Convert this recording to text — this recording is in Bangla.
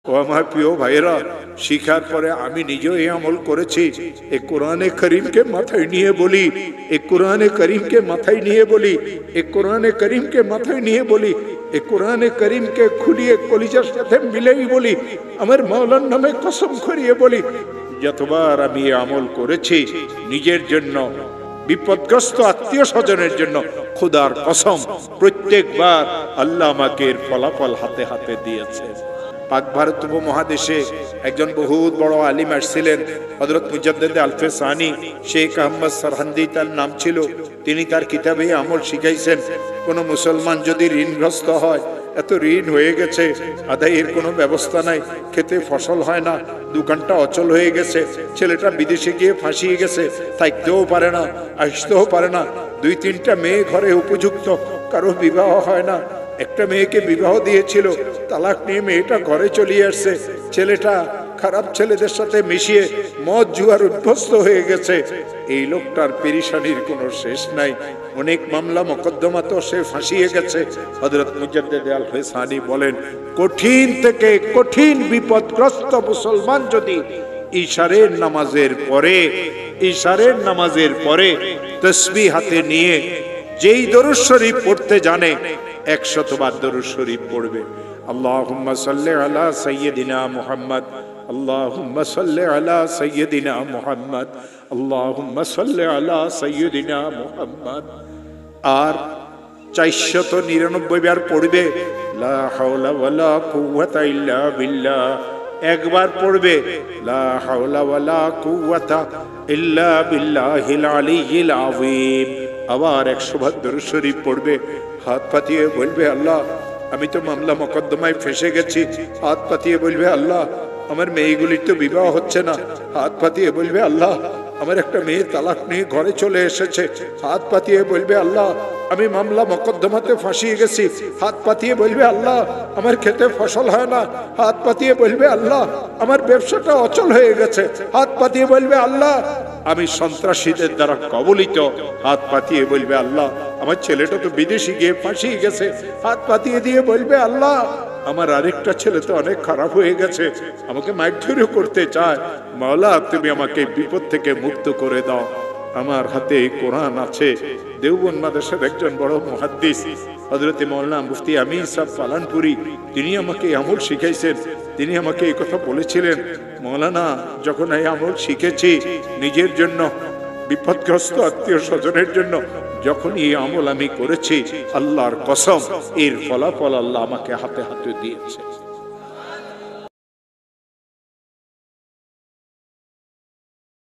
ও আমার প্রিয় ভাইয়েরা, শিখার পরে আমি নিজেও এই আমল করেছি। এই কোরআনে করিমকে মাথায় নিয়ে বলি, এই কোরআনে করিমকে মাথায় নিয়ে বলি, এই কোরআনে করিমকে মাথায় নিয়ে বলি, এই কোরআনে করিমকে খুলিয়ে কলিজার সাথে মিলেই বলি, আমার মাওলার নামে কসম করিয়ে বলি, যতবার আমি এই আমল করেছি নিজের জন্য, বিপদগ্রস্ত আত্মীয় স্বজনের জন্য, খোদার কসম প্রত্যেকবার আল্লাহ আমাকে এর ফলাফল হাতে হাতে দিয়েছে। পাক ভারত উপমহাদেশে একজন বহুত বড় আলিম আসছিলেন, হযরত মুজাদ্দিদ আলফে সানি শেখ আহমদ সরহান্দি তার নাম ছিল। তিনি তার কিতাবে আমল শিখাইছেন, কোন মুসলমান যদি ঋণগ্রস্ত হয়, এত ঋণ হয়ে গেছে, আদায়ের কোনো ব্যবস্থা নাই, খেতে ফসল হয় না, দোকানটা অচল হয়ে গেছে, ছেলেটা বিদেশে গিয়ে ফাঁসিয়ে গেছে, থাকতেও পারে না, আসতেও পারে না, 2-3টা মেয়ে ঘরে উপযুক্ত, কারো বিবাহ হয় না, একটা মেয়েকে বিবাহ দিয়েছিল, তালাক নিয়ে মেয়েটা ঘরে চলে আসছে, ছেলেটা খারাপ ছেলেদের সাথে মিশিয়ে মদ জুয়ার অভ্যস্ত হয়ে গেছে। এই লোকটার পেরেশানির কোনো শেষ নাই, অনেক মামলা মোকদ্দমা তো সে ফাঁসিয়ে গেছে। হযরত মুজাদ্দিদ আলফে সানি বলেন, কঠিন থেকে কঠিন বিপদগ্রস্ত মুসলমান যদি ইশারের নামাজের পরে তাসবিহ হাতে নিয়ে যেই দরুদ শরীফ পড়তে জানে, 100 বার দরুদ শরীফ পড়বে। আল্লাহুম্মা সাল্লি আলা সাইয়্যিদিনা মুহাম্মদ, আল্লাহুম্মা সাল্লি আলা সাইয়্যিদিনা মুহাম্মদ, আল্লাহুম্মা সাল্লি আলা সাইয়্যিদিনা মুহাম্মদ। আর 499 বার পড়বে লা হাওলা ওয়ালা কুওয়াতা ইল্লা বিল্লাহ। একবার পড়বে লা হাওলা ওয়ালা কুওয়াতা ইল্লা বিল্লাহিল আলিয়্যিল আযীম। আবার 100 বার দরুদ শরীফ পড়বে, হাত পাতিয়ে বলবে, আল্লাহ আমি তো মামলা মোকদ্দমায় ফেঁসে গেছি। হাত পাতিয়ে বলবে, আল্লাহ আমার মেয়েগুলির তো বিবাহ হচ্ছে না। হাত পাতিয়ে বলবে, আল্লাহ আমার একটা মেয়ে তালাক নিয়ে ঘরে চলে এসেছে। হাত পাতিয়ে বলবে, আল্লাহ আমি মামলা মোকদ্দমাতে ফাঁসিয়ে গেছি। হাত পাতিয়ে বলবে, আল্লাহ আমার খেতে ফসল হয় না। হাত পাতিয়ে বলবে, আল্লাহ আমার ব্যবসাটা অচল হয়ে গেছে। হাত পাতিয়ে বলবে, আল্লাহ আমি সন্ত্রাসীদের দ্বারা কবলিত। হাত পাতিয়ে বলবে, আল্লাহ আমার ছেলেটা তো বিদেশে গিয়ে ফাঁসিয়ে গেছে। হাত পাতিয়ে দিয়ে বলবে, আল্লাহ আমার আরেকটা ছেলে তো অনেক খারাপ হয়ে গেছে, আমাকে মারধরও করতে চায়। মাওলা তুমি আমাকে বিপদ থেকে মুক্ত করে দাও। আমার হাতে কোরআন আছে। দেওবন্দ মাদ্রাসার একজন বড় মুহাদ্দিস হযরত মাওলানা মুফতি আমিন সাহেব পালানপুরি, তিনি আমাকে আমল শিখাইছেন। তিনি আমাকে এই কথা বলেছিলেন, মাওলানা যখন এই আমল শিখেছি নিজের জন্য, বিপদগ্রস্ত আত্মীয় স্বজনের জন্য, যখন এই আমল আমি করেছি, আল্লাহর কসম এর ফলাফল আল্লাহ আমাকে হাতে হাতে দিয়েছে।